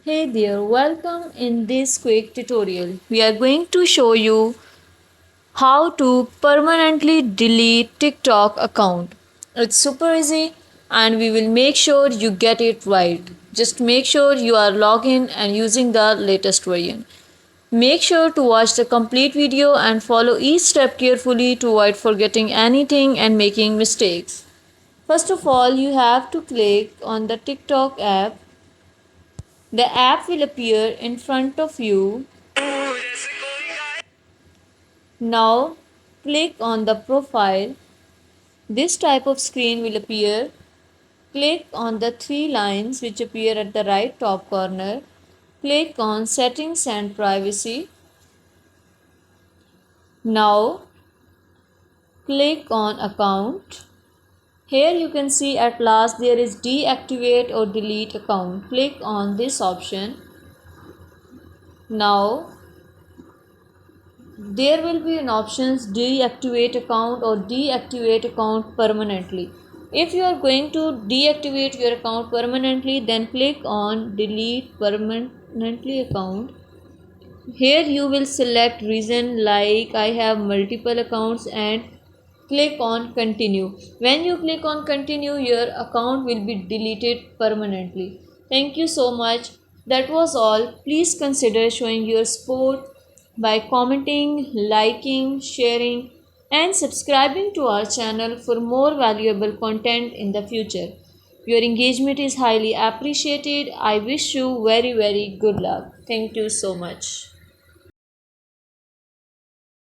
Hey there, welcome in this quick tutorial. We are going to show you how to permanently delete TikTok account. It's super easy and we will make sure you get it right. Just make sure you are logged in and using the latest version. Make sure to watch the complete video and follow each step carefully to avoid forgetting anything and making mistakes. First of all, you have to click on the TikTok app. The app will appear in front of you. Now click on the profile. This type of screen will appear. Click on the three lines which appear at the right top corner. Click on settings and privacy. Now click on account. Here you can see at last there is deactivate or delete account. Click on this option. Now there will be an options deactivate account or deactivate account permanently. If you are going to deactivate your account permanently, then click on delete permanently account. Here you will select reason like I have multiple accounts and click on continue. When you click on continue, your account will be deleted permanently. Thank you so much. That was all. Please consider showing your support by commenting, liking, sharing, and subscribing to our channel for more valuable content in the future. Your engagement is highly appreciated. I wish you very good luck. Thank you so much.